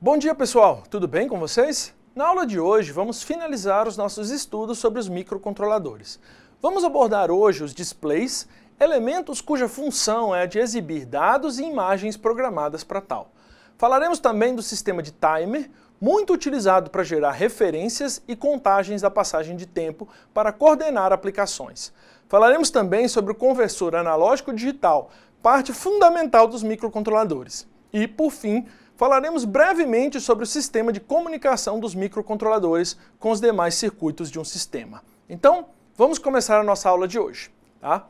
Bom dia, pessoal! Tudo bem com vocês? Na aula de hoje, vamos finalizar os nossos estudos sobre os microcontroladores. Vamos abordar hoje os displays, elementos cuja função é a de exibir dados e imagens programadas para tal. Falaremos também do sistema de timer, muito utilizado para gerar referências e contagens da passagem de tempo para coordenar aplicações. Falaremos também sobre o conversor analógico digital, parte fundamental dos microcontroladores. E, por fim, falaremos brevemente sobre o sistema de comunicação dos microcontroladores com os demais circuitos de um sistema. Então, vamos começar a nossa aula de hoje, tá?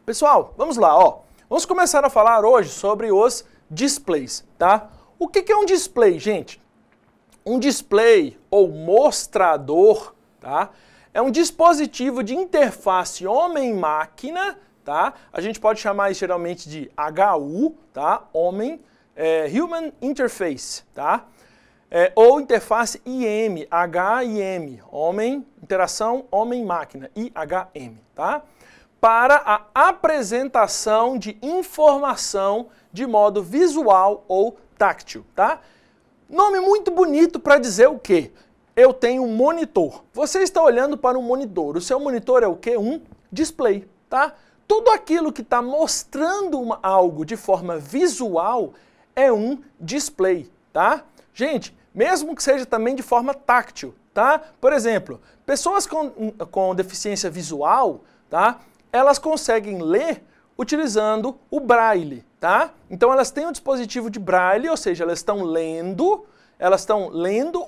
Pessoal, vamos lá, ó. Vamos começar a falar hoje sobre os displays, tá? O que é um display, gente? Um display ou mostrador, tá? É um dispositivo de interface homem-máquina, tá? A gente pode chamar isso geralmente de HU, tá? Human Interface, tá? Ou interface IM, HIM, interação homem-máquina, IHM, tá? Para a apresentação de informação de modo visual ou táctil, tá? Nome muito bonito para dizer o quê? Eu tenho um monitor. Você está olhando para um monitor. O seu monitor é o quê? Um display, tá? Tudo aquilo que está mostrando algo de forma visual é um display, tá? Gente, mesmo que seja também de forma táctil, tá? Por exemplo, pessoas com deficiência visual, tá? Elas conseguem ler utilizando o braille, tá? Então elas têm um dispositivo de braille, ou seja, elas estão lendo,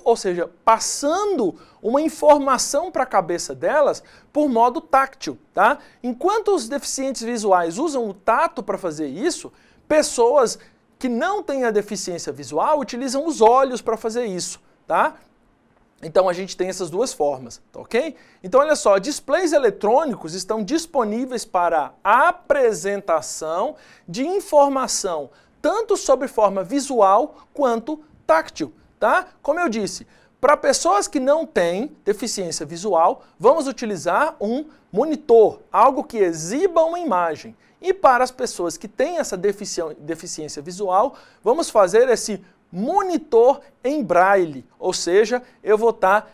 ou seja, passando uma informação para a cabeça delas por modo táctil, tá? Enquanto os deficientes visuais usam o tato para fazer isso, pessoas que não têm a deficiência visual utilizam os olhos para fazer isso, tá? Então a gente tem essas duas formas, tá ok? Então olha só, displays eletrônicos estão disponíveis para apresentação de informação, tanto sob forma visual quanto táctil, tá? Como eu disse, para pessoas que não têm deficiência visual, vamos utilizar um monitor, algo que exiba uma imagem. E para as pessoas que têm essa deficiência visual, vamos fazer esse monitor em braille, ou seja, eu vou estar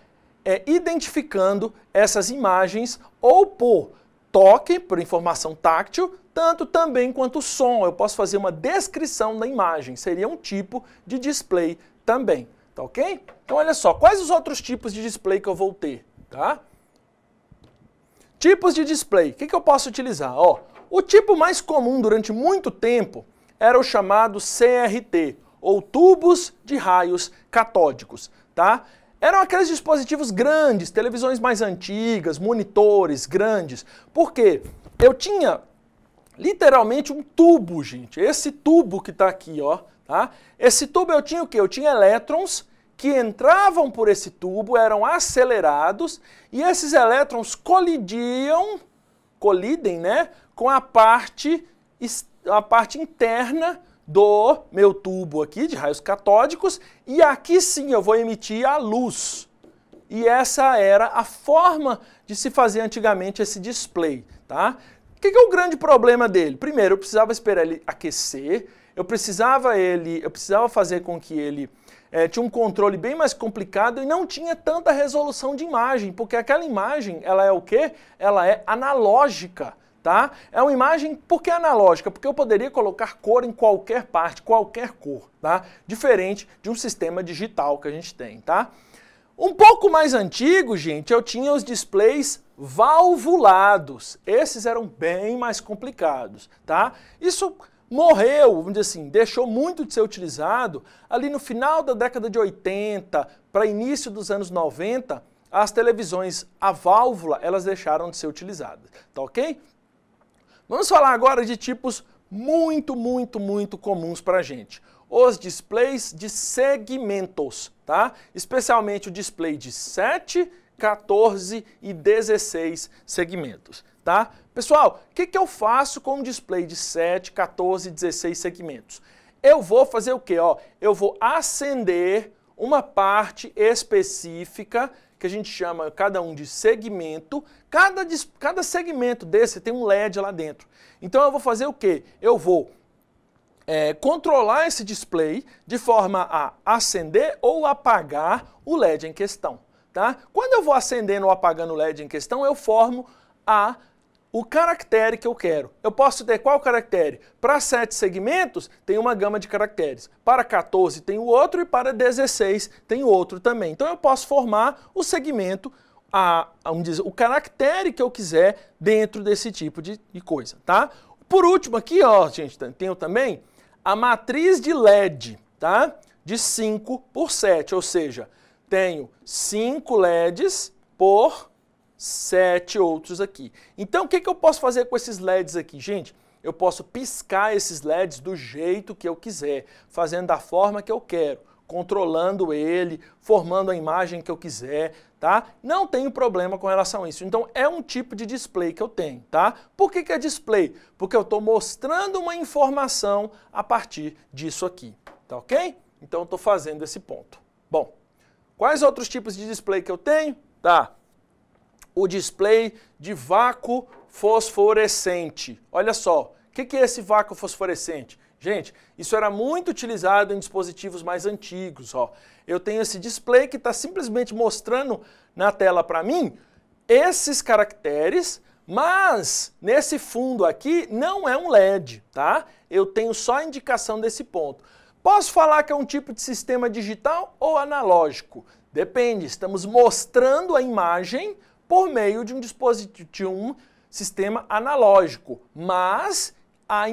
identificando essas imagens ou por toque, por informação táctil, tanto também quanto som. Eu posso fazer uma descrição da imagem, seria um tipo de display também, tá ok? Então olha só, quais os outros tipos de display que eu vou ter, tá? Tipos de display, o que eu posso utilizar? Ó, o tipo mais comum durante muito tempo era o chamado CRT, ou tubos de raios catódicos, tá? Eram aqueles dispositivos grandes, televisões mais antigas, monitores grandes. Por quê? Eu tinha literalmente um tubo, gente. Esse tubo que está aqui, ó, tá? Esse tubo eu tinha o quê? Eu tinha elétrons que entravam por esse tubo, eram acelerados, e esses elétrons colidem, né, com a parte interna do meu tubo aqui de raios catódicos, e aqui sim eu vou emitir a luz. E essa era a forma de se fazer antigamente esse display, tá? O que é o grande problema dele? Primeiro, eu precisava esperar ele aquecer, eu precisava fazer com que ele tinha um controle bem mais complicado e não tinha tanta resolução de imagem, porque aquela imagem, ela é o quê? Ela é analógica, tá? É uma imagem, por que analógica? Porque eu poderia colocar cor em qualquer parte, qualquer cor, tá? Diferente de um sistema digital que a gente tem, tá? Um pouco mais antigo, gente, eu tinha os displays valvulados. Esses eram bem mais complicados, tá? Isso morreu, vamos dizer assim, deixou muito de ser utilizado ali no final da década de 80 para início dos anos 90, as televisões a válvula, elas deixaram de ser utilizadas, tá ok? Vamos falar agora de tipos muito comuns para a gente. Os displays de segmentos, tá? Especialmente o display de 7, 14 e 16 segmentos, tá? Pessoal, o que eu faço com um display de 7, 14 e 16 segmentos? Eu vou fazer o quê? Ó, eu vou acender uma parte específica que a gente chama cada um de segmento. Cada segmento desse tem um LED lá dentro. Então eu vou fazer o quê? Eu vou controlar esse display de forma a acender ou apagar o LED em questão. Tá? Quando eu vou acendendo ou apagando o LED em questão, eu formo o caractere que eu quero. Eu posso ter qual caractere? Para 7 segmentos, tem uma gama de caracteres. Para 14 tem o outro e para 16 tem o outro também. Então eu posso formar o segmento, o caractere que eu quiser dentro desse tipo de coisa. Tá? Por último aqui, ó, gente, tenho também a matriz de LED, tá? De 5 por 7, ou seja, tenho 5 LEDs por 7 outros aqui. Então, o que eu posso fazer com esses LEDs aqui? Gente, eu posso piscar esses LEDs do jeito que eu quiser, fazendo da forma que eu quero, controlando ele, formando a imagem que eu quiser, tá? Não tenho problema com relação a isso. Então, é um tipo de display que eu tenho, tá? Por que é display? Porque eu estou mostrando uma informação a partir disso aqui, tá ok? Então, eu estou fazendo esse ponto. Bom, quais outros tipos de display que eu tenho? Tá. O display de vácuo fosforescente. Olha só, o que é esse vácuo fosforescente? Gente, isso era muito utilizado em dispositivos mais antigos. Ó. Eu tenho esse display que está simplesmente mostrando na tela para mim esses caracteres, mas nesse fundo aqui não é um LED, tá? Eu tenho só a indicação desse ponto. Posso falar que é um tipo de sistema digital ou analógico? Depende, estamos mostrando a imagem por meio de um dispositivo, de um sistema analógico, mas a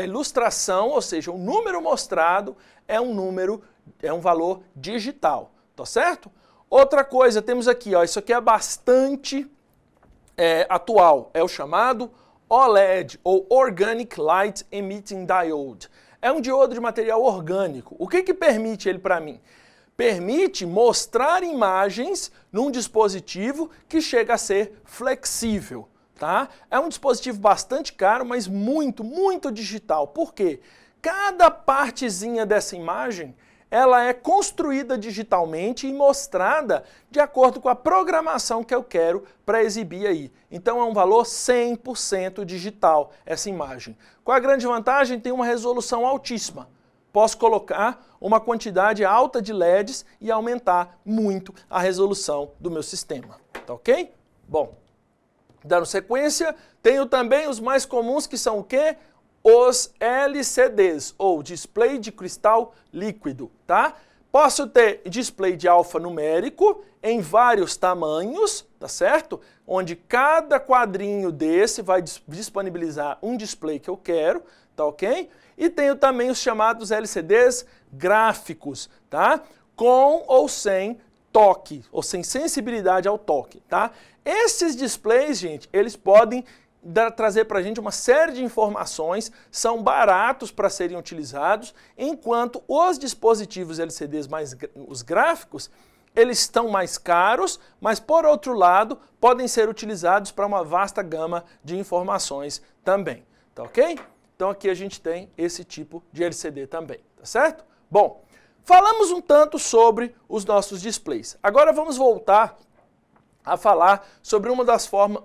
ilustração, ou seja, o número mostrado é um valor digital, tá certo? Outra coisa, temos aqui, ó, isso aqui é bastante atual, é o chamado OLED, ou Organic Light Emitting Diode. É um diodo de material orgânico. O que permite ele para mim? Permite mostrar imagens num dispositivo que chega a ser flexível. Tá? É um dispositivo bastante caro, mas muito, muito digital. Por quê? Cada partezinha dessa imagem ela é construída digitalmente e mostrada de acordo com a programação que eu quero para exibir aí. Então é um valor 100% digital essa imagem. Qual a grande vantagem? Tem uma resolução altíssima. Posso colocar uma quantidade alta de LEDs e aumentar muito a resolução do meu sistema. Tá ok? Bom, dando sequência, tenho também os mais comuns que são o quê? Os LCDs, ou display de cristal líquido, tá? Posso ter display de alfanumérico em vários tamanhos, tá certo? Onde cada quadrinho desse vai disponibilizar um display que eu quero, tá ok? E tenho também os chamados LCDs gráficos, tá? Com ou sem toque, ou sem sensibilidade ao toque, tá? Esses displays, gente, eles podem trazer para a gente uma série de informações, são baratos para serem utilizados, enquanto os dispositivos LCDs os gráficos, eles estão mais caros, mas por outro lado, podem ser utilizados para uma vasta gama de informações também, tá ok? Então aqui a gente tem esse tipo de LCD também, tá certo? Bom, falamos um tanto sobre os nossos displays. Agora vamos voltar a falar sobre uma das formas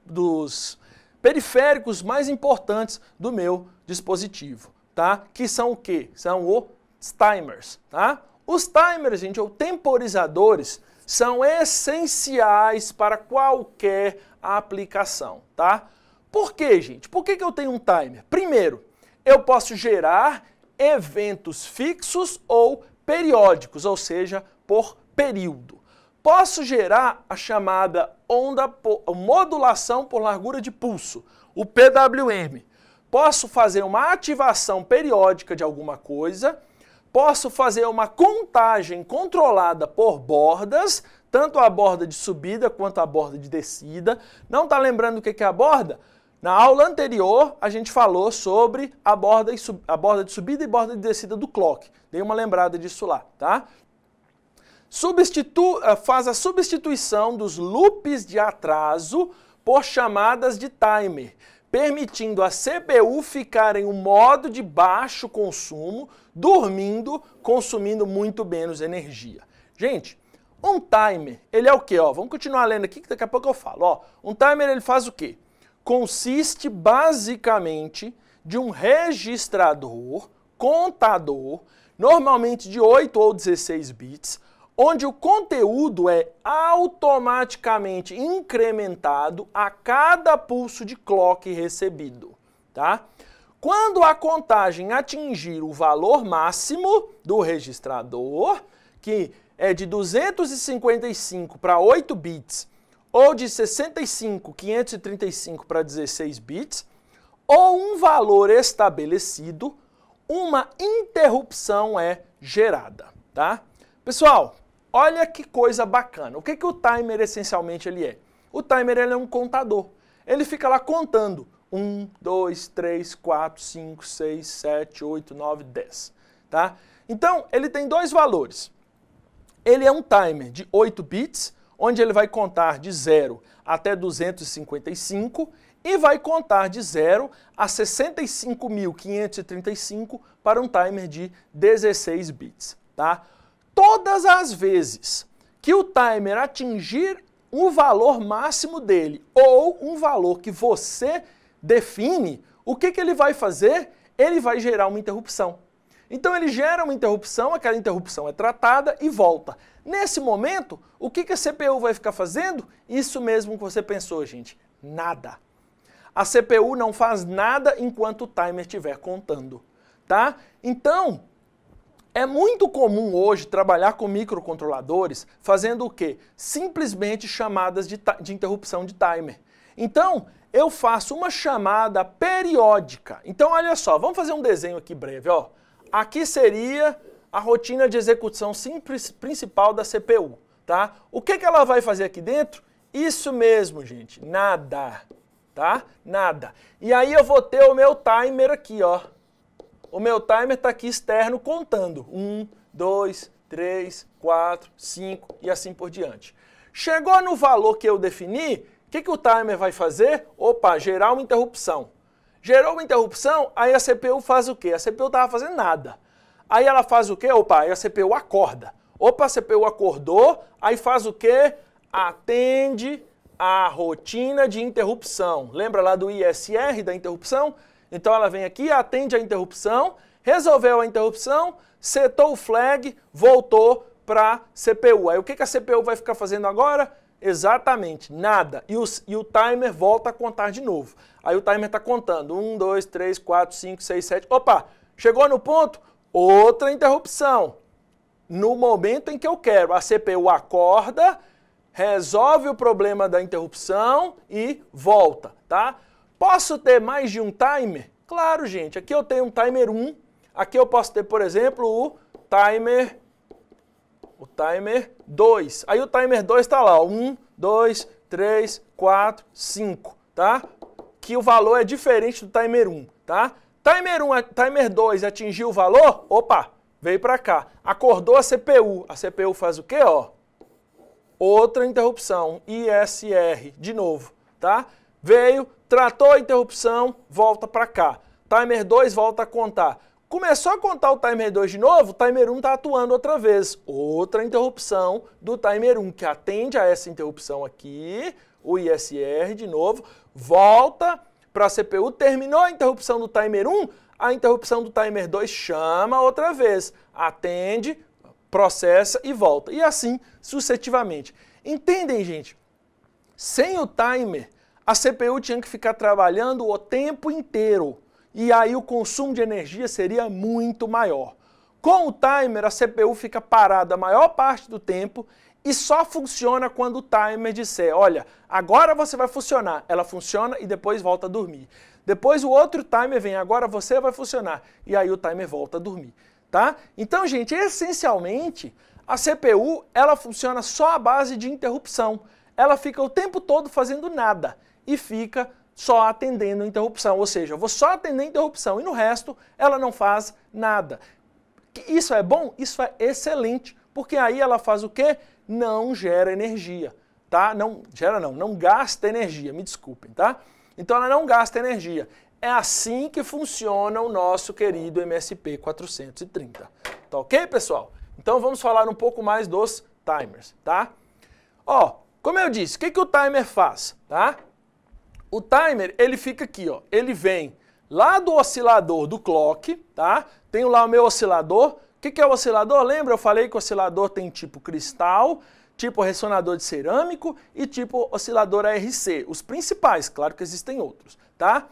dos periféricos mais importantes do meu dispositivo, tá? Que são o quê? São os timers, tá? Os timers, gente, ou temporizadores, são essenciais para qualquer aplicação, tá? Por quê, gente? Por que eu tenho um timer? Primeiro, eu posso gerar eventos fixos ou periódicos, ou seja, por período. Posso gerar a chamada modulação por largura de pulso, o PWM. Posso fazer uma ativação periódica de alguma coisa, posso fazer uma contagem controlada por bordas, tanto a borda de subida quanto a borda de descida. Não está lembrando o que é a borda? Na aula anterior, a gente falou sobre a borda de subida e borda de descida do clock. Dei uma lembrada disso lá, tá? Faz a substituição dos loops de atraso por chamadas de timer, permitindo a CPU ficar em um modo de baixo consumo, dormindo, consumindo muito menos energia. Gente, um timer, ele é o quê? Ó, vamos continuar lendo aqui que daqui a pouco eu falo. Ó, um timer ele faz o quê? Consiste basicamente de um registrador, contador, normalmente de 8 ou 16 bits, onde o conteúdo é automaticamente incrementado a cada pulso de clock recebido, tá? Quando a contagem atingir o valor máximo do registrador, que é de 255 para 8 bits, ou de 65.535 para 16 bits, ou um valor estabelecido, uma interrupção é gerada, tá? Pessoal, olha que coisa bacana. O que o timer essencialmente ele é? O timer ele é um contador. Ele fica lá contando 1, 2, 3, 4, 5, 6, 7, 8, 9, 10, tá? Então, ele tem dois valores. Ele é um timer de 8 bits, onde ele vai contar de 0 até 255 e vai contar de 0 a 65.535 para um timer de 16 bits, tá? Todas as vezes que o timer atingir o valor máximo dele ou um valor que você define, o que ele vai fazer? Ele vai gerar uma interrupção. Então ele gera uma interrupção, aquela interrupção é tratada e volta. Nesse momento, o que a CPU vai ficar fazendo? Isso mesmo que você pensou, gente. Nada. A CPU não faz nada enquanto o timer estiver contando, tá? Então, é muito comum hoje trabalhar com microcontroladores fazendo o quê? Simplesmente chamadas de interrupção de timer. Então, eu faço uma chamada periódica. Então, olha só, vamos fazer um desenho aqui breve, ó. Aqui seria a rotina de execução simples principal da CPU, tá? O que ela vai fazer aqui dentro? Isso mesmo, gente, nada, tá? Nada. E aí eu vou ter o meu timer aqui, ó. O meu timer está aqui externo contando. 1, 2, 3, 4, 5 e assim por diante. Chegou no valor que eu defini, o que o timer vai fazer? Opa, gerar uma interrupção. Gerou uma interrupção, aí a CPU faz o quê? A CPU não estava fazendo nada. Aí ela faz o quê? Opa, aí a CPU acorda. Opa, a CPU acordou, aí faz o quê? Atende a rotina de interrupção. Lembra lá do ISR da interrupção? Então ela vem aqui, atende a interrupção, resolveu a interrupção, setou o flag, voltou para a CPU. Aí o que a CPU vai ficar fazendo agora? Exatamente, nada. E o timer volta a contar de novo. Aí o timer está contando. 1, 2, 3, 4, 5, 6, 7. Opa, chegou no ponto, outra interrupção. No momento em que eu quero, a CPU acorda, resolve o problema da interrupção e volta, tá? Posso ter mais de um timer? Claro, gente. Aqui eu tenho um timer 1. Aqui eu posso ter, por exemplo, o timer 2. Aí o timer 2 está lá, 1, 2, 3, 4, 5, tá? Que o valor é diferente do timer 1, tá? Timer 2 atingiu o valor, opa, veio para cá. Acordou a CPU. A CPU faz o quê, ó? Outra interrupção, ISR, de novo, tá? Veio, tratou a interrupção, volta para cá. Timer 2 volta a contar. Começou a contar o timer 2 de novo, o timer 1 está atuando outra vez. Outra interrupção do timer 1, que atende a essa interrupção aqui, o ISR de novo, volta para a CPU, terminou a interrupção do timer 1, a interrupção do timer 2 chama outra vez, atende, processa e volta. E assim sucessivamente. Entendem, gente? Sem o timer, a CPU tinha que ficar trabalhando o tempo inteiro. E aí o consumo de energia seria muito maior. Com o timer, a CPU fica parada a maior parte do tempo e só funciona quando o timer disser, olha, agora você vai funcionar. Ela funciona e depois volta a dormir. Depois o outro timer vem, agora você vai funcionar. E aí o timer volta a dormir, tá? Então, gente, essencialmente, a CPU, ela funciona só à base de interrupção. Ela fica o tempo todo fazendo nada e fica só atendendo a interrupção, ou seja, eu vou só atender a interrupção e no resto ela não faz nada. Isso é bom? Isso é excelente, porque aí ela faz o quê? Não gera energia, tá? Não gera não gasta energia, me desculpem, tá? Então ela não gasta energia. É assim que funciona o nosso querido MSP 430. Tá ok, pessoal? Então vamos falar um pouco mais dos timers, tá? Ó, como eu disse, o que o timer faz, tá? O timer, ele fica aqui, ó, ele vem lá do oscilador do clock, tá? Tenho lá o meu oscilador. O que é o oscilador? Lembra? Eu falei que o oscilador tem tipo cristal, tipo ressonador de cerâmico e tipo oscilador ARC. Os principais, claro que existem outros, tá?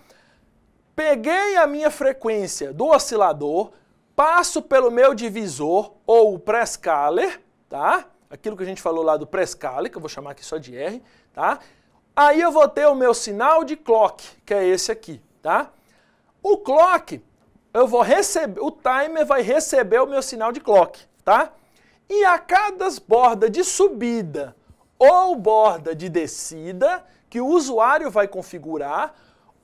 Peguei a minha frequência do oscilador, passo pelo meu divisor ou o prescaler, tá? Aquilo que a gente falou lá do prescaler, que eu vou chamar aqui só de R, tá? Aí eu vou ter o meu sinal de clock, que é esse aqui, tá? O clock, eu vou receber, o timer vai receber o meu sinal de clock, tá? E a cada borda de subida ou borda de descida que o usuário vai configurar,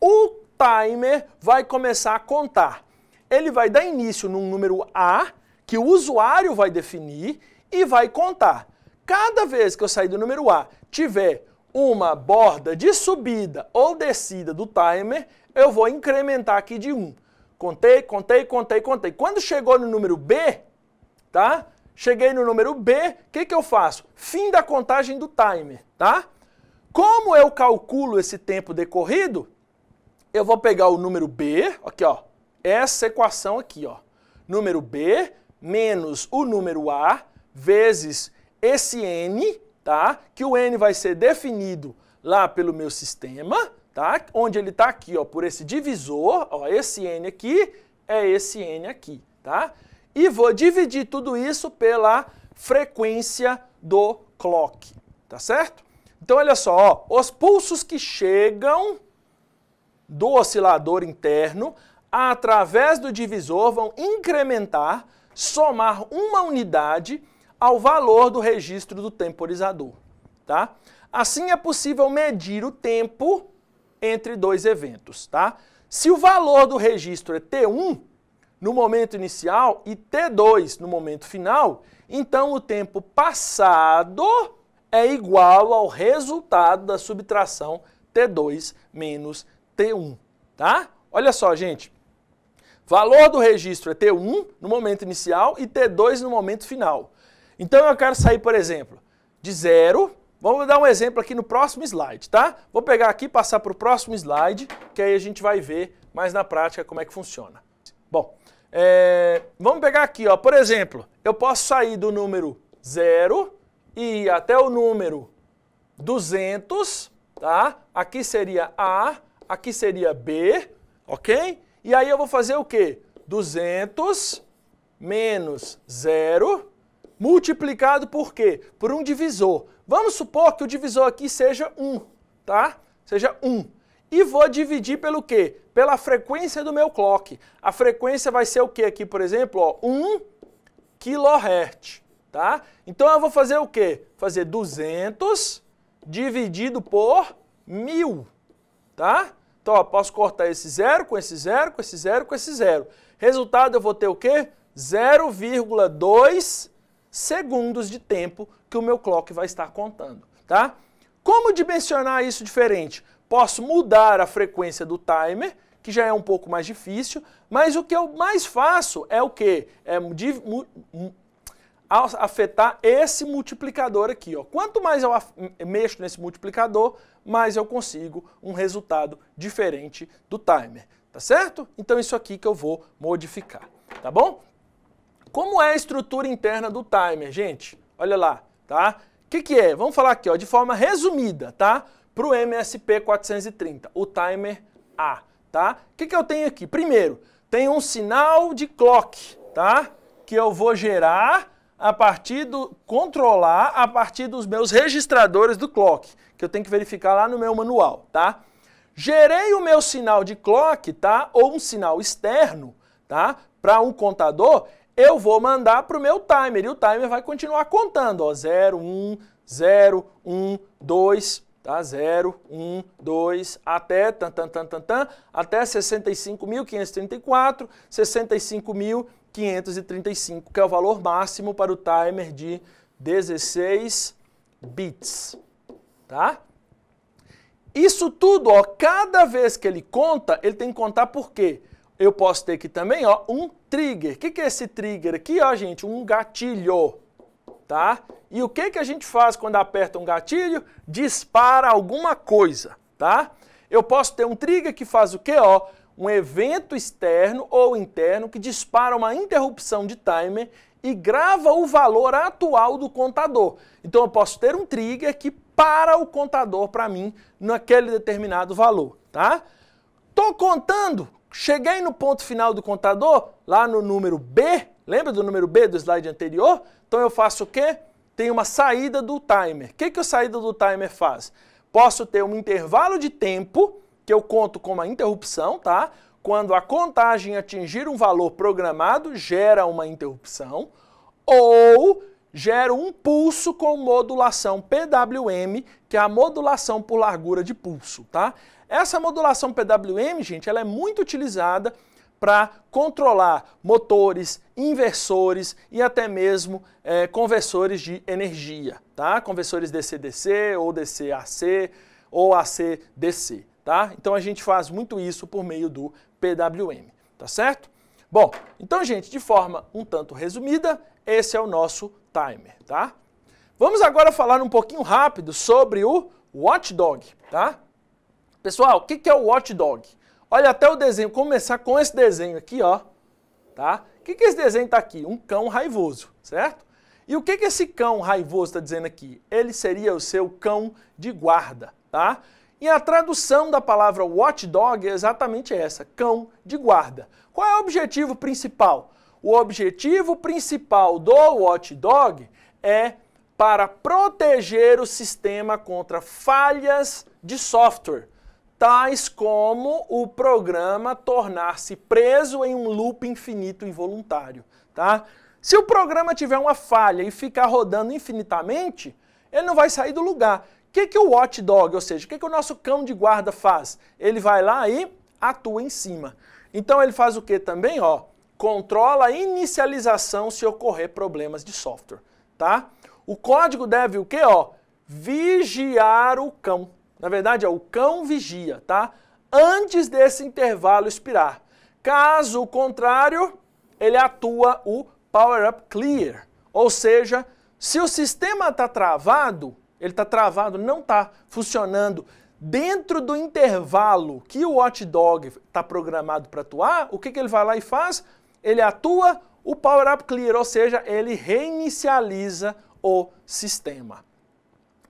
o timer vai começar a contar. Ele vai dar início num número A, que o usuário vai definir, e vai contar. Cada vez que eu sair do número A, tiver uma borda de subida ou descida do timer, eu vou incrementar aqui de 1. Contei. Quando chegou no número B, tá? Cheguei no número B, o que eu faço? Fim da contagem do timer, tá? Como eu calculo esse tempo decorrido, eu vou pegar o número B, aqui ó, essa equação aqui ó, número B menos o número A vezes esse N, tá? Que o N vai ser definido lá pelo meu sistema, tá? Onde ele está aqui ó, por esse divisor, ó, esse N aqui é esse N aqui, tá? E vou dividir tudo isso pela frequência do clock, tá certo? Então olha só, ó, os pulsos que chegam do oscilador interno, através do divisor, vão incrementar, somar uma unidade ao valor do registro do temporizador, tá? Assim é possível medir o tempo entre dois eventos, tá? Se o valor do registro é T1 no momento inicial e T2 no momento final, então o tempo passado é igual ao resultado da subtração T2 menos T1, tá? Olha só, gente. Valor do registro é T1 no momento inicial e T2 no momento final. Então eu quero sair, por exemplo, de 0. Vamos dar um exemplo aqui no próximo slide, tá? Vou pegar aqui e passar para o próximo slide, que aí a gente vai ver mais na prática como é que funciona. Bom, vamos pegar aqui, ó. Por exemplo, eu posso sair do número 0 e ir até o número 200, tá? Aqui seria A, aqui seria B, ok? E aí eu vou fazer o quê? 200 menos 0, multiplicado por quê? Por um divisor. Vamos supor que o divisor aqui seja 1, tá? Seja 1. E vou dividir pelo quê? Pela frequência do meu clock. A frequência vai ser o quê aqui, por exemplo? Ó, 1 kHz, tá? Então eu vou fazer o quê? Fazer 200 dividido por 1000, tá? Então, ó, posso cortar esse 0 com esse 0, com esse 0, com esse 0. Resultado, eu vou ter o quê? 0,2 segundos de tempo que o meu clock vai estar contando, tá? Como dimensionar isso diferente? Posso mudar a frequência do timer, que já é um pouco mais difícil, mas o que eu mais faço é o quê? É afetar esse multiplicador aqui, ó. Quanto mais eu mexo nesse multiplicador, mais eu consigo um resultado diferente do timer, tá certo? Então isso aqui que eu vou modificar, tá bom? Como é a estrutura interna do timer, gente? Olha lá, tá? O que é? Vamos falar aqui, ó, de forma resumida, tá? Para o MSP430, o timer A, tá? O que eu tenho aqui? Primeiro, tem um sinal de clock, tá? Que eu vou gerar controlar a partir dos meus registradores do clock, que eu tenho que verificar lá no meu manual, tá? Gerei o meu sinal de clock, tá? Ou um sinal externo, tá? Para um contador, eu vou mandar para o meu timer, e o timer vai continuar contando, ó, 0, 1, 0, 1, 2, tá? 0, 1, 2, até até 65.534, 65.535, que é o valor máximo para o timer de 16 bits, tá? Isso tudo, ó, cada vez que ele conta, ele tem que contar por quê? Eu posso ter aqui também, ó, um trigger. O que é esse trigger aqui, ó, gente? Um gatilho, tá? E o que a gente faz quando aperta um gatilho? Dispara alguma coisa, tá? Eu posso ter um trigger que faz o quê, ó? um evento externo ou interno que dispara uma interrupção de timer e grava o valor atual do contador. Então eu posso ter um trigger que para o contador para mim naquele determinado valor, tá? Tô contando, cheguei no ponto final do contador, lá no número B, lembra do número B do slide anterior? Então eu faço o quê? Tem uma saída do timer. O que a saída do timer faz? Posso ter um intervalo de tempo, que eu conto como uma interrupção, tá? Quando a contagem atingir um valor programado, gera uma interrupção, ou gera um pulso com modulação PWM, que é a modulação por largura de pulso, tá? Essa modulação PWM, gente, ela é muito utilizada para controlar motores, inversores e até mesmo conversores de energia, tá? Conversores DC-DC ou DC-AC ou AC-DC, tá? Então a gente faz muito isso por meio do PWM, tá certo? Bom, então, gente, de forma um tanto resumida, esse é o nosso timer, tá? Vamos agora falar um pouquinho rápido sobre o watchdog, tá? Pessoal, o que é o watchdog? Olha até o desenho, começar com esse desenho aqui, ó, tá? O que esse desenho tá aqui? Um cão raivoso, certo? E o que esse cão raivoso está dizendo aqui? Ele seria o seu cão de guarda, tá? E a tradução da palavra watchdog é exatamente essa, cão de guarda. Qual é o objetivo principal? O objetivo principal do watchdog é para proteger o sistema contra falhas de software, tais como o programa tornar-se preso em um loop infinito involuntário, tá? Se o programa tiver uma falha e ficar rodando infinitamente, ele não vai sair do lugar. O que o watchdog, ou seja, o que o nosso cão de guarda faz? Ele vai lá e atua em cima. Então ele faz o que também? Ó, controla a inicialização se ocorrer problemas de software, tá? O código deve o quê? Ó, vigiar o cão. Na verdade, é o cão vigia, tá? Antes desse intervalo expirar. Caso contrário, ele atua o power up clear. Ou seja, se o sistema está travado, ele está travado, não está funcionando dentro do intervalo que o watchdog está programado para atuar, o que ele vai lá e faz? Ele atua o power up clear, ou seja, ele reinicializa o sistema.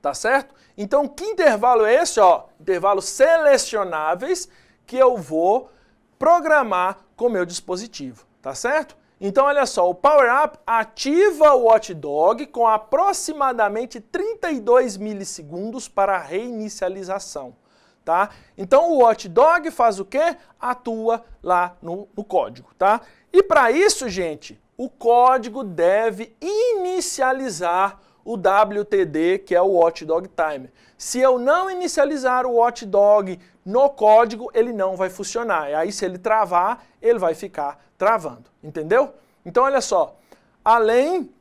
Tá certo? Então, que intervalo é esse? Ó, intervalos selecionáveis que eu vou programar com o meu dispositivo, tá certo? Então, olha só, o Power Up ativa o watchdog com aproximadamente 32 milissegundos para a reinicialização, tá? Então, o watchdog faz o quê? Atua lá no código, tá? E para isso, gente, o código deve inicializar o WTD, que é o Watchdog Timer. Se eu não inicializar o watchdog no código, ele não vai funcionar. E aí, se ele travar, ele vai ficar travando. Entendeu? Então, olha só. Além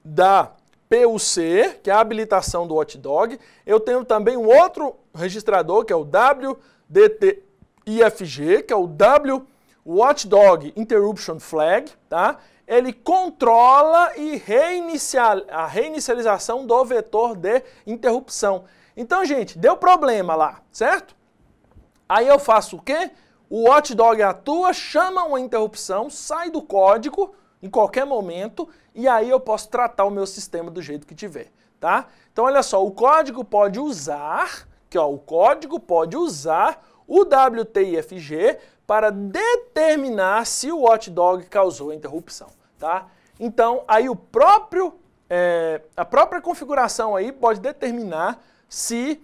da PUC, que é a habilitação do watchdog, eu tenho também um outro registrador, que é o WDTIFG, que é o Watchdog Interruption Flag, tá? Ele controla e a reinicialização do vetor de interrupção. Então, gente, deu problema lá, certo? Aí eu faço o quê? O watchdog atua, chama uma interrupção, sai do código em qualquer momento e aí eu posso tratar o meu sistema do jeito que tiver, tá? Então, olha só, o código pode usar, o WTIFG para determinar se o watchdog causou a interrupção, tá? Então, aí a própria configuração aí pode determinar se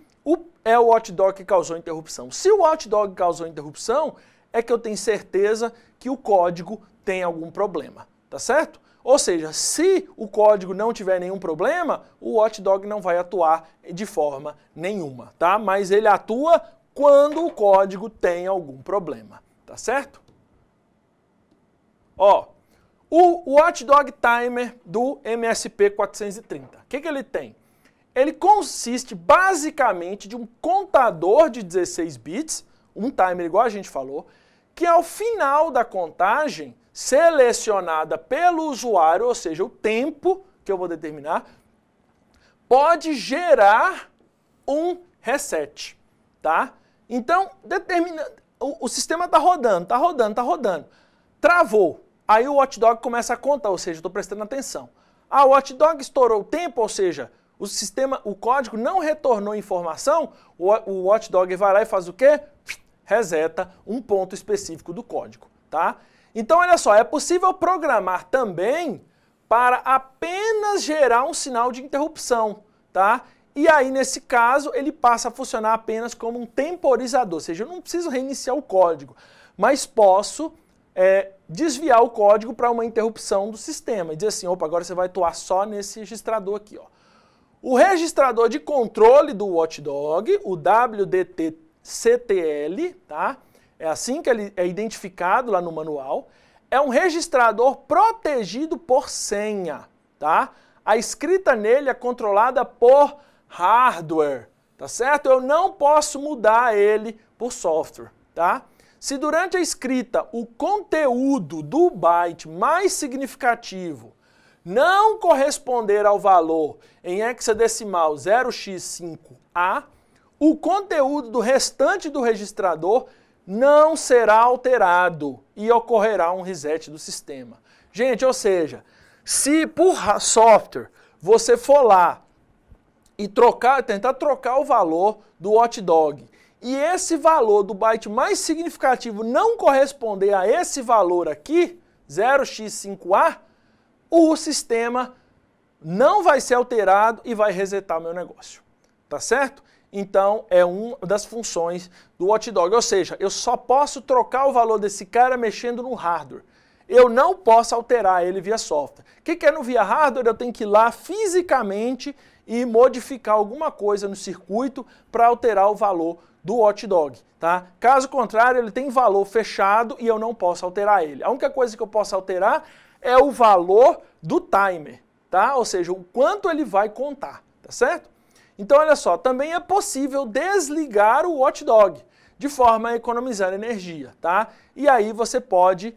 é o watchdog que causou a interrupção. Se o watchdog causou a interrupção, é que eu tenho certeza que o código tem algum problema, tá certo? Ou seja, se o código não tiver nenhum problema, o watchdog não vai atuar de forma nenhuma, tá? Mas ele atua quando o código tem algum problema, tá certo? Ó, o Watchdog Timer do MSP430, o que ele tem? Ele consiste basicamente de um contador de 16 bits, um timer igual a gente falou, que ao final da contagem, selecionada pelo usuário, ou seja, o tempo que eu vou determinar, pode gerar um reset, tá? Então, o sistema está rodando, está rodando, está rodando. Travou. Aí o watchdog começa a contar, ou seja, estou prestando atenção. Ah, o watchdog estourou o tempo, ou seja, o código não retornou informação, o watchdog vai lá e faz o quê? Reseta um ponto específico do código, tá? Então, olha só, é possível programar também para apenas gerar um sinal de interrupção, tá? E aí, nesse caso, ele passa a funcionar apenas como um temporizador, ou seja, eu não preciso reiniciar o código, mas posso desviar o código para uma interrupção do sistema e dizer assim, opa, agora você vai atuar só nesse registrador aqui, ó. O registrador de controle do watchdog, o WDT-CTL, tá? É assim que ele é identificado lá no manual, é um registrador protegido por senha, tá? A escrita nele é controlada por hardware, tá certo? Eu não posso mudar ele por software, tá? Se durante a escrita o conteúdo do byte mais significativo não corresponder ao valor em hexadecimal 0x5A, o conteúdo do restante do registrador não será alterado e ocorrerá um reset do sistema. Gente, ou seja, se por software você for lá e tentar trocar o valor do watchdog e esse valor do byte mais significativo não corresponder a esse valor aqui, 0x5A, o sistema não vai ser alterado e vai resetar o meu negócio, tá certo? Então, é uma das funções do watchdog, ou seja, eu só posso trocar o valor desse cara mexendo no hardware. Eu não posso alterar ele via software. O que é no via hardware? Eu tenho que ir lá fisicamente e modificar alguma coisa no circuito para alterar o valor do watchdog, tá? Caso contrário, ele tem valor fechado e eu não posso alterar ele. A única coisa que eu posso alterar é o valor do timer, tá? Ou seja, o quanto ele vai contar, tá certo? Então, olha só, também é possível desligar o watchdog de forma a economizar energia, tá? E aí você pode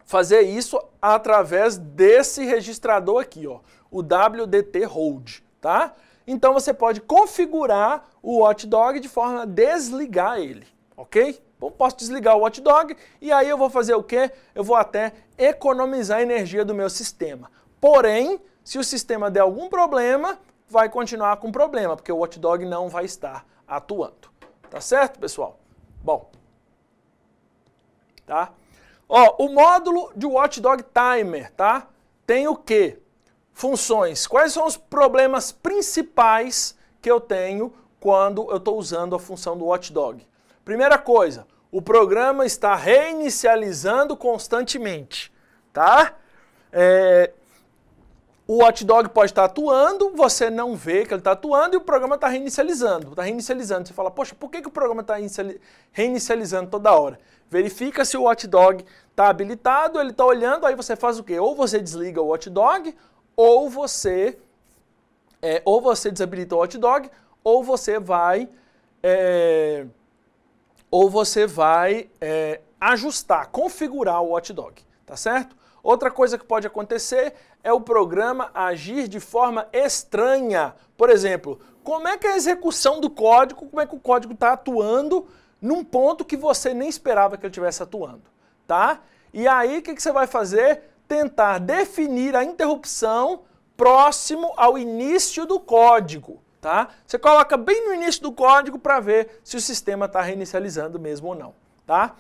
fazer isso através desse registrador aqui, ó, o WDT Hold, tá? Então você pode configurar o watchdog de forma a desligar ele, ok? Bom, posso desligar o watchdog e aí eu vou fazer o quê? Eu vou até economizar a energia do meu sistema. Porém, se o sistema der algum problema, vai continuar com problema, porque o watchdog não vai estar atuando. Tá certo, pessoal? Bom, tá? Ó, o módulo de watchdog timer, tá? Tem o quê? Funções. Quais são os problemas principais que eu tenho quando eu estou usando a função do watchdog? Primeira coisa, o programa está reinicializando constantemente, tá? O watchdog pode estar atuando, você não vê que ele está atuando e o programa está reinicializando. Está reinicializando. Você fala, poxa, por que o programa está reinicializando toda hora? Verifica se o watchdog está habilitado, ele está olhando, aí você faz o quê? Ou você desliga o watchdog, ou você desabilita o watchdog, ou você vai ajustar, configurar o watchdog, tá certo? Outra coisa que pode acontecer é o programa agir de forma estranha. Por exemplo, como é que é a execução do código, como é que o código está atuando num ponto que você nem esperava que ele estivesse atuando, tá? E aí, o que você vai fazer? Tentar definir a interrupção próximo ao início do código, tá? Você coloca bem no início do código para ver se o sistema está reinicializando mesmo ou não, tá?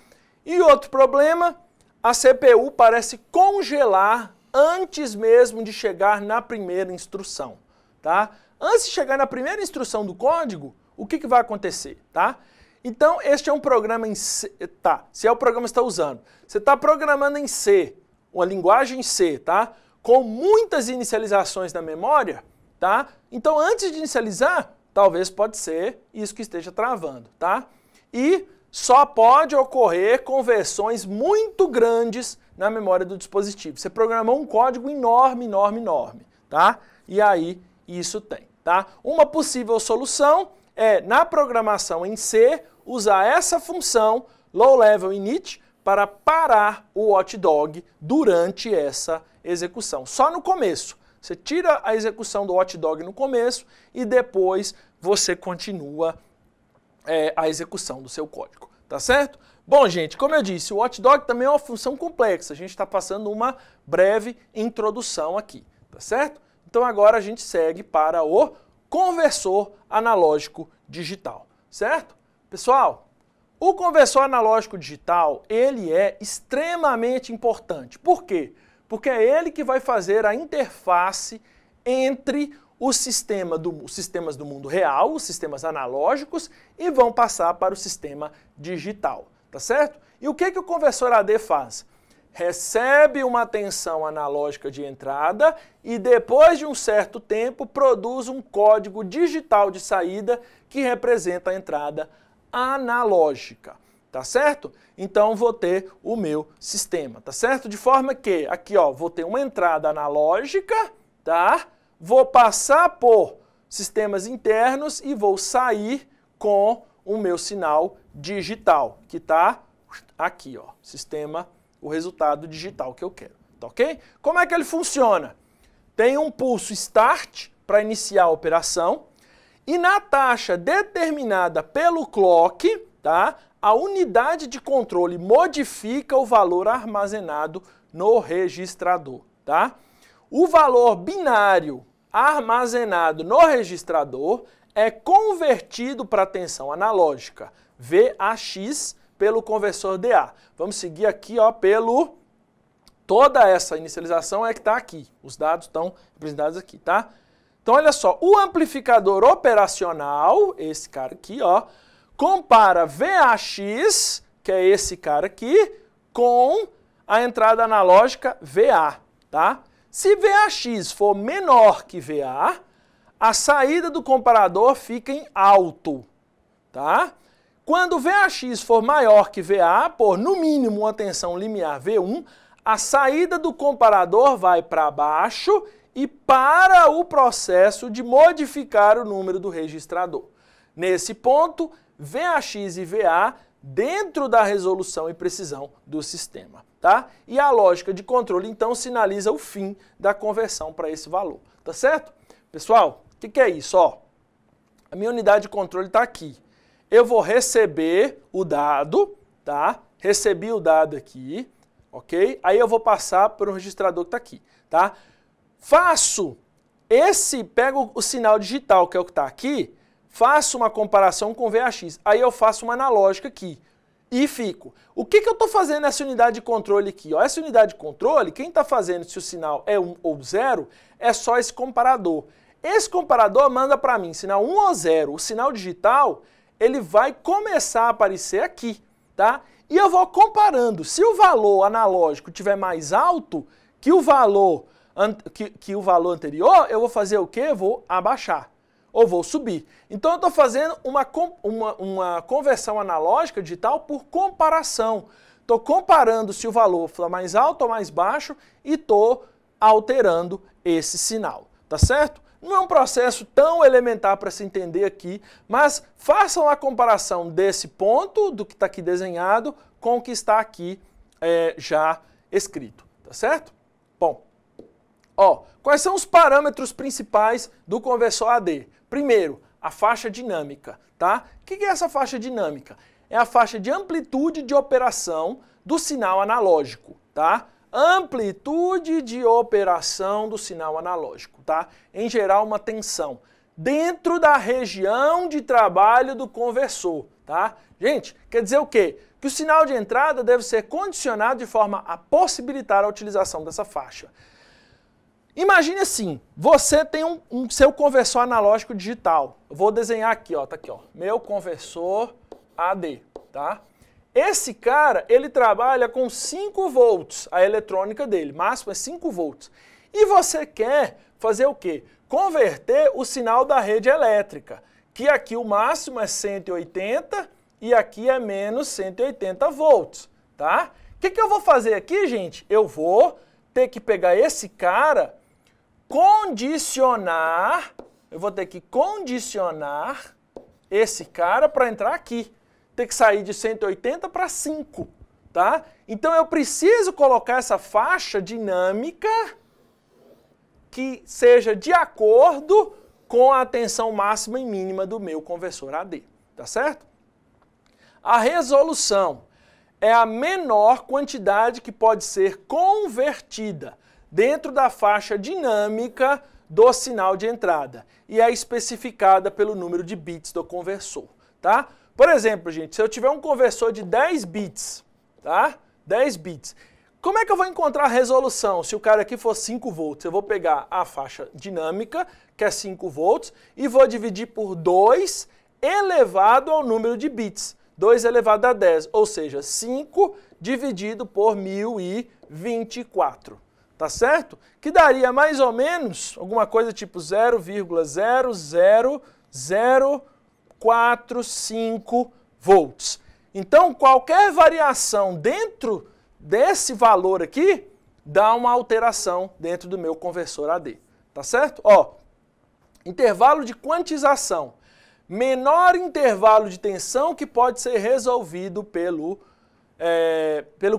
E outro problema, a CPU parece congelar antes mesmo de chegar na primeira instrução, tá? Antes de chegar na primeira instrução do código, o que vai acontecer, tá? Então, este é um programa em C, tá? Se é o programa que você está usando. Você está programando em C, uma linguagem C, tá? Com muitas inicializações na memória, tá? Então, antes de inicializar, talvez pode ser isso que esteja travando, tá? E só pode ocorrer conversões muito grandes na memória do dispositivo. Você programou um código enorme, enorme, enorme, tá? E aí, isso tem, tá? Uma possível solução é, na programação em C, usar essa função low-level init para parar o watchdog durante essa execução. Só no começo. Você tira a execução do watchdog no começo e depois você continua a execução do seu código. tá certo? Bom, gente, como eu disse, o watchdog também é uma função complexa. A gente está passando uma breve introdução aqui, tá certo? Então agora a gente segue para o conversor analógico digital, certo? Pessoal, o conversor analógico digital, ele é extremamente importante. Por quê? Porque é ele que vai fazer a interface entre os sistemas do mundo real, os sistemas analógicos, e vão passar para o sistema digital, tá certo? E o que o conversor AD faz? Recebe uma tensão analógica de entrada e depois de um certo tempo produz um código digital de saída que representa a entrada analógica, tá certo? Então vou ter o meu sistema, tá certo? De forma que aqui, ó, vou ter uma entrada analógica, tá? Vou passar por sistemas internos e vou sair com o meu sinal digital, que tá aqui, ó, sistema, o resultado digital que eu quero, tá ok? Como é que ele funciona? Tem um pulso start para iniciar a operação e na taxa determinada pelo clock, tá? A unidade de controle modifica o valor armazenado no registrador, tá? O valor binário armazenado no registrador é convertido para a tensão analógica VAX pelo conversor DA. Vamos seguir aqui, ó, pelo... Toda essa inicialização é que está aqui. Os dados estão representados aqui, tá? Então, olha só. O amplificador operacional, esse cara aqui, ó, compara VAX, que é esse cara aqui, com a entrada analógica VA, tá? Se VAX for menor que VA, a saída do comparador fica em alto, tá? Quando VAX for maior que VA, por no mínimo uma tensão limiar V1, a saída do comparador vai para baixo e para o processo de modificar o número do registrador. Nesse ponto, VAX e VA dentro da resolução e precisão do sistema, tá? E a lógica de controle, então, sinaliza o fim da conversão para esse valor, tá certo? Pessoal, o que é isso? Ó, a minha unidade de controle está aqui. Eu vou receber o dado, tá? Recebi o dado aqui, ok? Aí eu vou passar para o registrador que está aqui, tá? Pego o sinal digital, que é o que está aqui, faço uma comparação com VAX. Aí eu faço uma analógica aqui e fico. O que eu estou fazendo nessa unidade de controle aqui? Ó, essa unidade de controle, quem está fazendo se o sinal é 1 ou 0, é só esse comparador. Esse comparador manda para mim sinal 1 ou 0. O sinal digital, ele vai começar a aparecer aqui, tá? E eu vou comparando. Se o valor analógico estiver mais alto que o valor anterior, eu vou fazer o quê? Vou abaixar ou vou subir. Então eu estou fazendo uma conversão analógica digital por comparação. Estou comparando se o valor for mais alto ou mais baixo e estou alterando esse sinal, tá certo? Não é um processo tão elementar para se entender aqui, mas façam a comparação desse ponto, do que está aqui desenhado, com o que está aqui já escrito, tá certo? Bom, ó, quais são os parâmetros principais do conversor AD? Primeiro, a faixa dinâmica, tá? O que é essa faixa dinâmica? É a faixa de amplitude de operação do sinal analógico, tá? Amplitude de operação do sinal analógico, tá? Em geral, uma tensão dentro da região de trabalho do conversor, tá? Gente, quer dizer o quê? Que o sinal de entrada deve ser condicionado de forma a possibilitar a utilização dessa faixa. Imagine assim, você tem um seu conversor analógico digital. Eu vou desenhar aqui, ó, tá aqui, ó, meu conversor AD, tá? Esse cara, ele trabalha com 5 volts, a eletrônica dele, máximo é 5 volts. E você quer fazer o quê? Converter o sinal da rede elétrica, que aqui o máximo é 180 e aqui é menos 180 volts, tá? O que eu vou fazer aqui, gente? Eu vou ter que pegar esse cara, eu vou ter que condicionar esse cara para entrar aqui. Tem que sair de 180 para 5, tá? Então eu preciso colocar essa faixa dinâmica que seja de acordo com a tensão máxima e mínima do meu conversor AD, tá certo? A resolução é a menor quantidade que pode ser convertida dentro da faixa dinâmica do sinal de entrada e é especificada pelo número de bits do conversor, tá? Por exemplo, gente, se eu tiver um conversor de 10 bits, tá? 10 bits. Como é que eu vou encontrar a resolução se o cara aqui for 5 volts? Eu vou pegar a faixa dinâmica, que é 5 volts, e vou dividir por 2 elevado ao número de bits. 2 elevado a 10, ou seja, 5 dividido por 1024. Tá certo? Que daria mais ou menos alguma coisa tipo 0,00045 volts. Então, qualquer variação dentro desse valor aqui dá uma alteração dentro do meu conversor AD. Tá certo? Ó, intervalo de quantização. Menor intervalo de tensão que pode ser resolvido pelo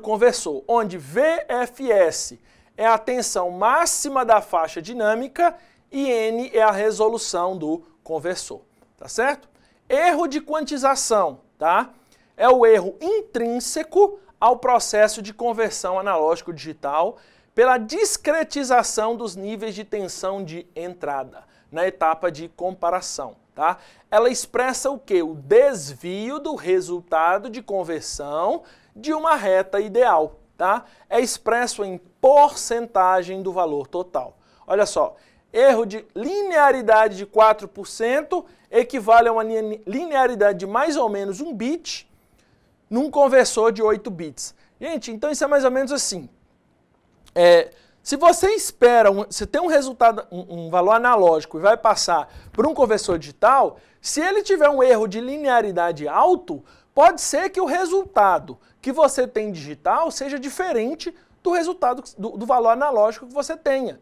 conversor, onde VFS é a tensão máxima da faixa dinâmica e N é a resolução do conversor, tá certo? Erro de quantização, tá? É o erro intrínseco ao processo de conversão analógico-digital pela discretização dos níveis de tensão de entrada na etapa de comparação, tá? Ela expressa o quê? O desvio do resultado de conversão de uma reta ideal, tá? É expresso em porcentagem do valor total. Olha só, erro de linearidade de 4% equivale a uma linearidade de mais ou menos 1 bit num conversor de 8 bits. Gente, então isso é mais ou menos assim. Se você espera, você tem um resultado, um valor analógico e vai passar por um conversor digital, se ele tiver um erro de linearidade alto, pode ser que o resultado que você tem digital seja diferente do resultado do valor analógico que você tenha.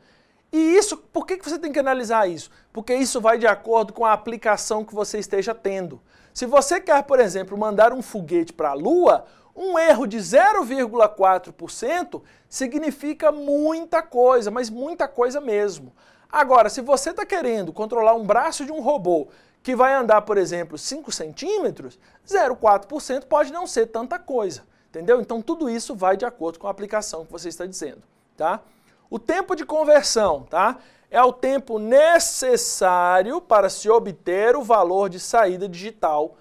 E isso, por que você tem que analisar isso? Porque isso vai de acordo com a aplicação que você esteja tendo. Se você quer, por exemplo, mandar um foguete para a Lua, um erro de 0,4% significa muita coisa, mas muita coisa mesmo. Agora, se você está querendo controlar um braço de um robô que vai andar, por exemplo, 5 centímetros, 0,4% pode não ser tanta coisa, entendeu? Então tudo isso vai de acordo com a aplicação que você está dizendo, tá? O tempo de conversão, tá? É o tempo necessário para se obter o valor de saída digital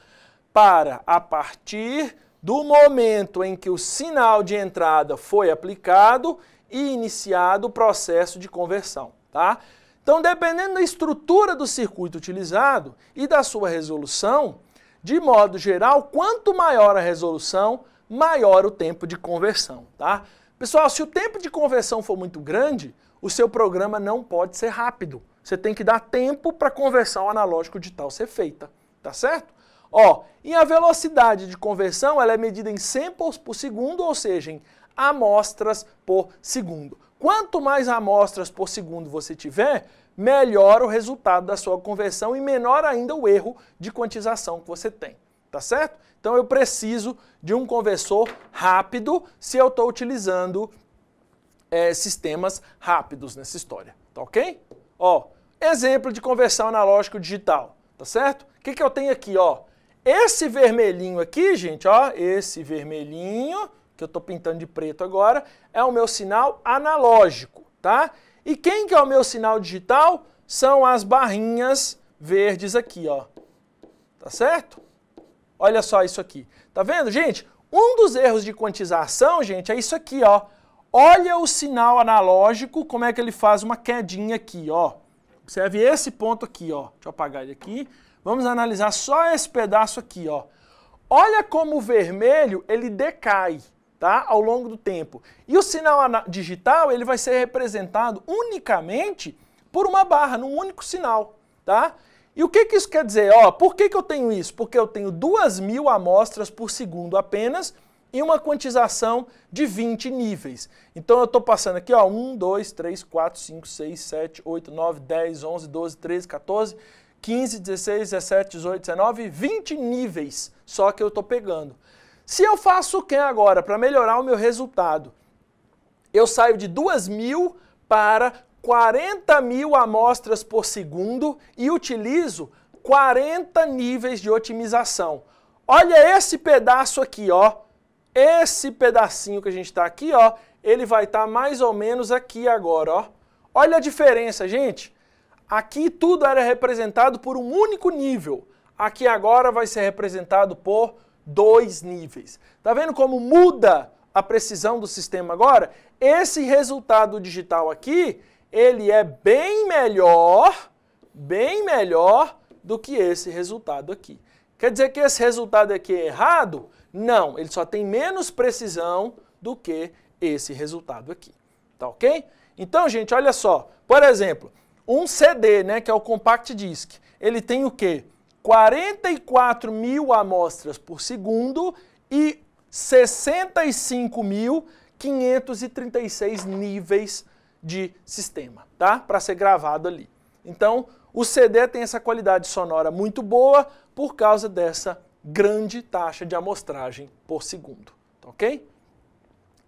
para, a partir do momento em que o sinal de entrada foi aplicado e iniciado o processo de conversão, tá? Então, dependendo da estrutura do circuito utilizado e da sua resolução, de modo geral, quanto maior a resolução, maior o tempo de conversão, tá? Pessoal, se o tempo de conversão for muito grande, o seu programa não pode ser rápido. Você tem que dar tempo para a conversão analógico-digital ser feita, tá certo? Ó, e a velocidade de conversão ela é medida em samples por segundo, ou seja, em amostras por segundo. Quanto mais amostras por segundo você tiver, melhor o resultado da sua conversão e menor ainda o erro de quantização que você tem, tá certo? Então eu preciso de um conversor rápido se eu estou utilizando sistemas rápidos nessa história, tá ok? Ó, exemplo de conversão analógico digital, tá certo? O que eu tenho aqui, ó? Esse vermelhinho aqui, gente, ó, esse vermelhinho, que eu estou pintando de preto agora, é o meu sinal analógico, tá? E quem que é o meu sinal digital? São as barrinhas verdes aqui, ó. Tá certo? Olha só isso aqui. Tá vendo, gente? Um dos erros de quantização, gente, é isso aqui, ó. Olha o sinal analógico, como é que ele faz uma quedinha aqui, ó. Observe esse ponto aqui, ó. Deixa eu apagar ele aqui. Vamos analisar só esse pedaço aqui, ó. Olha como o vermelho, ele decai, tá? Ao longo do tempo. E o sinal digital, ele vai ser representado unicamente por uma barra, num único sinal, tá? E o que isso quer dizer? Ó, por que eu tenho isso? Porque eu tenho 2.000 amostras por segundo apenas e uma quantização de 20 níveis. Então eu estou passando aqui, ó, 1, 2, 3, 4, 5, 6, 7, 8, 9, 10, 11, 12, 13, 14... 15, 16, 17, 18, 19, 20 níveis só que eu estou pegando. Se eu faço o que agora para melhorar o meu resultado? Eu saio de 2.000 para 40.000 amostras por segundo e utilizo 40 níveis de otimização. olha esse pedaço aqui, ó. Esse pedacinho que a gente está aqui, ó, ele vai estar mais ou menos aqui agora, ó. Olha a diferença, gente. Aqui tudo era representado por um único nível. Aqui agora vai ser representado por 2 níveis. Tá vendo como muda a precisão do sistema agora? Esse resultado digital aqui, ele é bem melhor do que esse resultado aqui. Quer dizer que esse resultado aqui é errado? Não, ele só tem menos precisão do que esse resultado aqui. Tá ok? Então, gente, olha só. Por exemplo, um CD, né, que é o Compact Disc, ele tem o quê? 44.000 amostras por segundo e 65.536 níveis de sistema, tá? Para ser gravado ali. Então, o CD tem essa qualidade sonora muito boa por causa dessa grande taxa de amostragem por segundo, tá ok?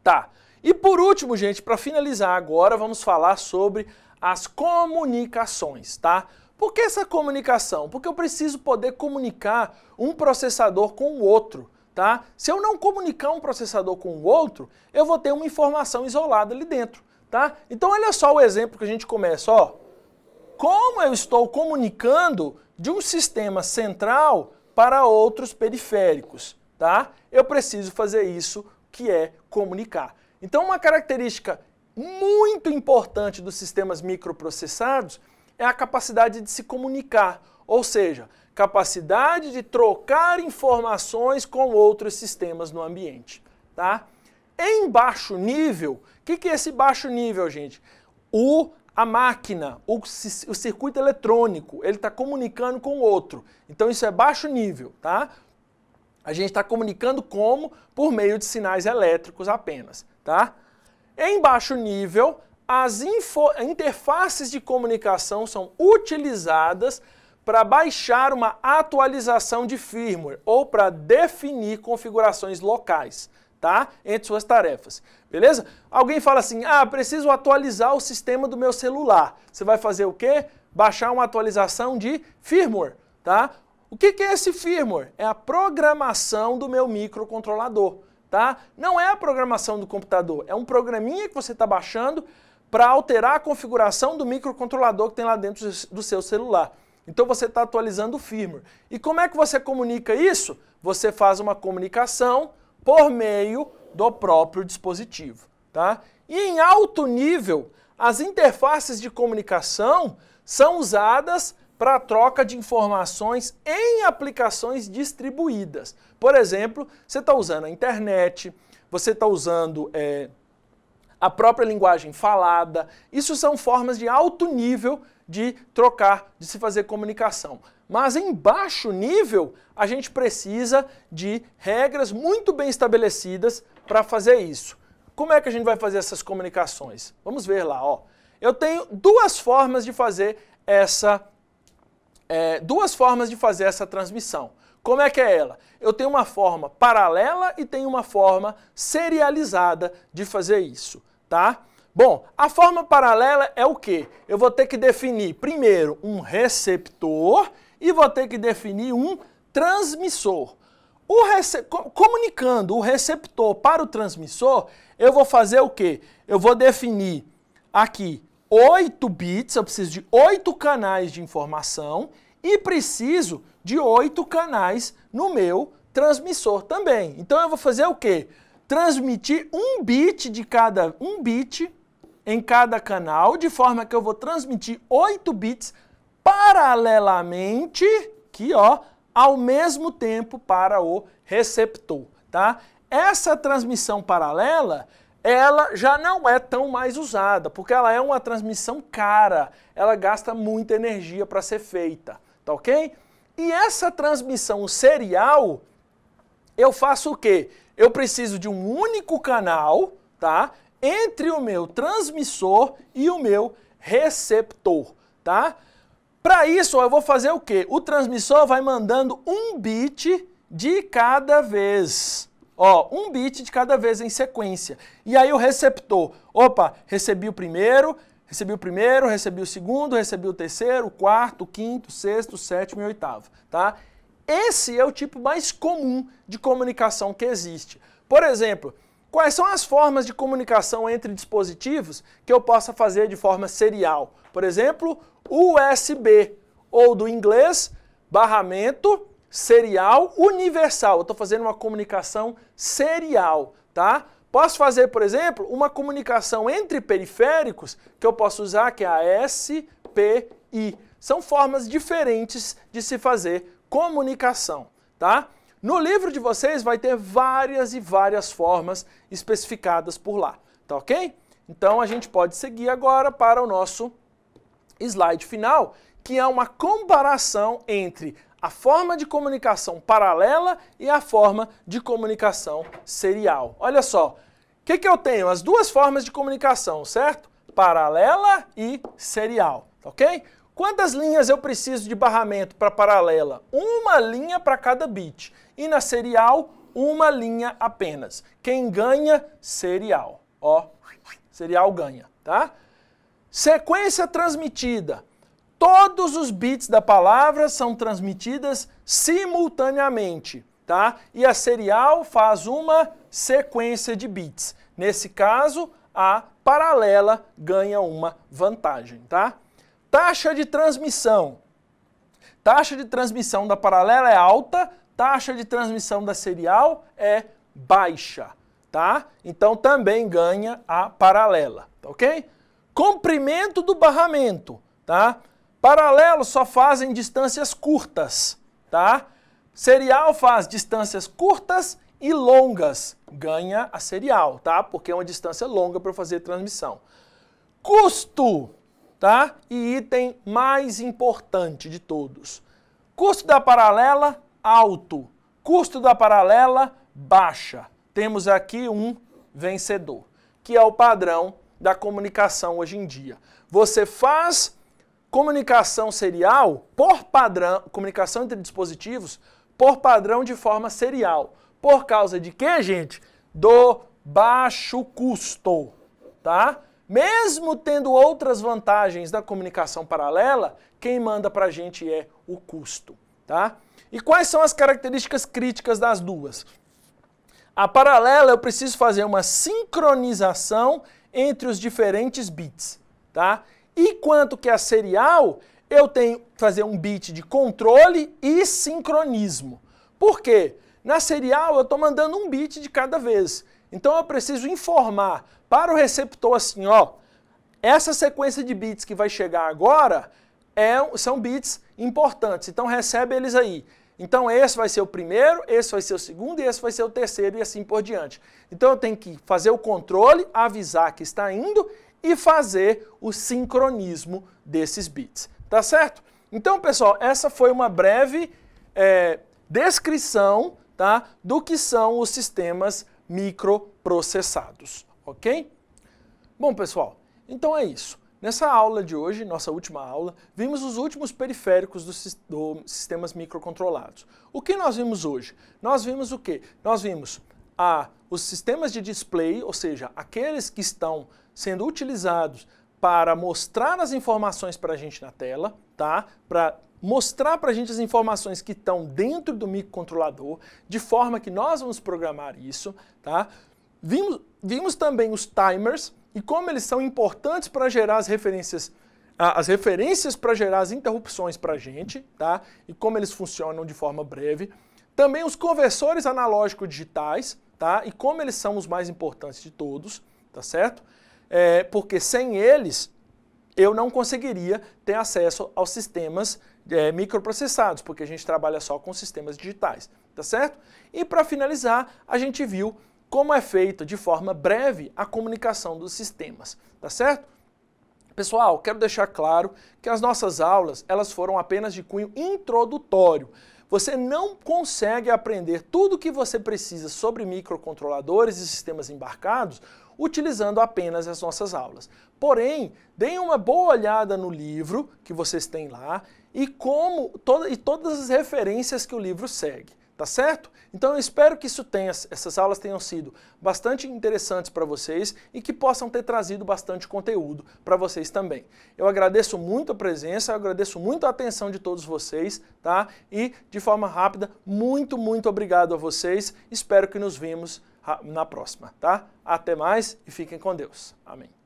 Tá. E por último, gente, para finalizar agora, vamos falar sobre as comunicações, tá? Por que essa comunicação? Porque eu preciso poder comunicar um processador com o outro, tá? Se eu não comunicar um processador com o outro, eu vou ter uma informação isolada ali dentro, tá? Então olha só o exemplo que a gente começa, ó. Como eu estou comunicando de um sistema central para outros periféricos, tá? Eu preciso fazer isso, que é comunicar. Então uma característica muito importante dos sistemas microprocessados é a capacidade de se comunicar, ou seja, capacidade de trocar informações com outros sistemas no ambiente, tá? Em baixo nível, o que é esse baixo nível, gente? A máquina, o circuito eletrônico, ele está comunicando com o outro. Então isso é baixo nível, tá? A gente está comunicando como? Por meio de sinais elétricos apenas, tá? Em baixo nível, as interfaces de comunicação são utilizadas para baixar uma atualização de firmware ou para definir configurações locais, tá? Entre suas tarefas, beleza? Alguém fala assim, preciso atualizar o sistema do meu celular. Você vai fazer o quê? Baixar uma atualização de firmware, tá? O que é esse firmware? É a programação do meu microcontrolador, tá? Não é a programação do computador, é um programinha que você está baixando para alterar a configuração do microcontrolador que tem lá dentro do seu celular. Então você está atualizando o firmware. E como é que você comunica isso? Você faz uma comunicação por meio do próprio dispositivo, tá? E em alto nível, as interfaces de comunicação são usadas para a troca de informações em aplicações distribuídas. Por exemplo, você está usando a internet, você está usando a própria linguagem falada. Isso são formas de alto nível de trocar, de se fazer comunicação. Mas em baixo nível, a gente precisa de regras muito bem estabelecidas para fazer isso. Como é que a gente vai fazer essas comunicações? Vamos ver lá, ó. Eu tenho duas formas de fazer essa transmissão. Como é que é ela? Eu tenho uma forma paralela e tenho uma forma serializada de fazer isso, tá? Bom, a forma paralela é o quê? Eu vou ter que definir primeiro um receptor e vou ter que definir um transmissor. Comunicando o receptor para o transmissor, eu vou fazer o quê? Eu vou definir aqui 8 bits, eu preciso de 8 canais de informação e preciso de 8 canais no meu transmissor também. Então eu vou fazer o quê? Transmitir um bit em cada canal, de forma que eu vou transmitir 8 bits paralelamente, aqui ó, ao mesmo tempo para o receptor, tá? Essa transmissão paralela, ela já não é tão mais usada, porque ela é uma transmissão cara, ela gasta muita energia para ser feita, tá ok? E essa transmissão serial, eu faço o quê? Eu preciso de um único canal, tá? Entre o meu transmissor e o meu receptor, tá? Para isso, eu vou fazer o quê? O transmissor vai mandando um bit de cada vez. Ó, um bit de cada vez em sequência. E aí o receptor, opa, recebi o primeiro, recebi o segundo, recebi o terceiro, o quarto, o quinto, o sexto, o sétimo e o oitavo, tá? esse é o tipo mais comum de comunicação que existe. Por exemplo, quais são as formas de comunicação entre dispositivos que eu possa fazer de forma serial? Por exemplo, USB, ou do inglês, barramento serial universal. Eu estou fazendo uma comunicação serial, tá? Posso fazer, por exemplo, uma comunicação entre periféricos, que eu posso usar, que é a SPI. São formas diferentes de se fazer comunicação, tá? No livro de vocês vai ter várias e várias formas especificadas por lá, tá ok? Então a gente pode seguir agora para o nosso slide final, que é uma comparação entre a forma de comunicação paralela e a forma de comunicação serial. Olha só, o que eu tenho? As duas formas de comunicação, certo? Paralela e serial, ok? Quantas linhas eu preciso de barramento para paralela? Uma linha para cada bit. E na serial, uma linha apenas. Quem ganha? Serial. Ó, serial ganha, tá? Sequência transmitida. Todos os bits da palavra são transmitidas simultaneamente, tá? E a serial faz uma sequência de bits. Nesse caso, a paralela ganha uma vantagem, tá? Taxa de transmissão. Taxa de transmissão da paralela é alta, taxa de transmissão da serial é baixa, tá? Então também ganha a paralela, tá ok? Comprimento do barramento, tá? Paralelos só fazem distâncias curtas, tá? Serial faz distâncias curtas e longas, ganha a serial, tá? Porque é uma distância longa para fazer transmissão. Custo, tá? E item mais importante de todos. Custo da paralela, alto. Custo da paralela, baixa. Temos aqui um vencedor, que é o padrão da comunicação hoje em dia. Você faz comunicação serial por padrão, comunicação entre dispositivos, por padrão de forma serial. Por causa de quê, gente? Do baixo custo, tá? Mesmo tendo outras vantagens da comunicação paralela, quem manda pra gente é o custo, tá? E quais são as características críticas das duas? A paralela eu preciso fazer uma sincronização entre os diferentes bits, tá? Enquanto que a serial, eu tenho que fazer um bit de controle e sincronismo. Por quê? Na serial eu estou mandando um bit de cada vez. Então eu preciso informar para o receptor assim, ó, essa sequência de bits que vai chegar agora são bits importantes, então recebe eles aí. Então esse vai ser o primeiro, esse vai ser o segundo e esse vai ser o terceiro e assim por diante. Então eu tenho que fazer o controle, avisar que está indo e fazer o sincronismo desses bits, tá certo? Então, pessoal, essa foi uma breve descrição, tá, do que são os sistemas microprocessados, ok? Bom, pessoal, então é isso. Nessa aula de hoje, nossa última aula, vimos os últimos periféricos dos sistemas microcontrolados. O que nós vimos hoje? Nós vimos o quê? Nós vimos os sistemas de display, ou seja, aqueles que estão sendo utilizados para mostrar as informações para a gente na tela, tá? Para mostrar para a gente as informações que estão dentro do microcontrolador, de forma que nós vamos programar isso, tá? Vimos também os timers e como eles são importantes para gerar as referências para gerar as interrupções para a gente, tá? E como eles funcionam de forma breve. Também os conversores analógicos digitais, tá? E como eles são os mais importantes de todos, tá certo? Porque sem eles eu não conseguiria ter acesso aos sistemas microprocessados, porque a gente trabalha só com sistemas digitais, tá certo? E para finalizar, a gente viu como é feita de forma breve a comunicação dos sistemas, tá certo? Pessoal, quero deixar claro que as nossas aulas, elas foram apenas de cunho introdutório. Você não consegue aprender tudo o que você precisa sobre microcontroladores e sistemas embarcados utilizando apenas as nossas aulas. Porém, deem uma boa olhada no livro que vocês têm lá e todas as referências que o livro segue, tá certo? Então eu espero que essas aulas tenham sido bastante interessantes para vocês e que possam ter trazido bastante conteúdo para vocês também. Eu agradeço muito a presença, eu agradeço muito a atenção de todos vocês, tá? E de forma rápida, muito obrigado a vocês. Espero que nos vemos na próxima, tá? Até mais e fiquem com Deus. Amém.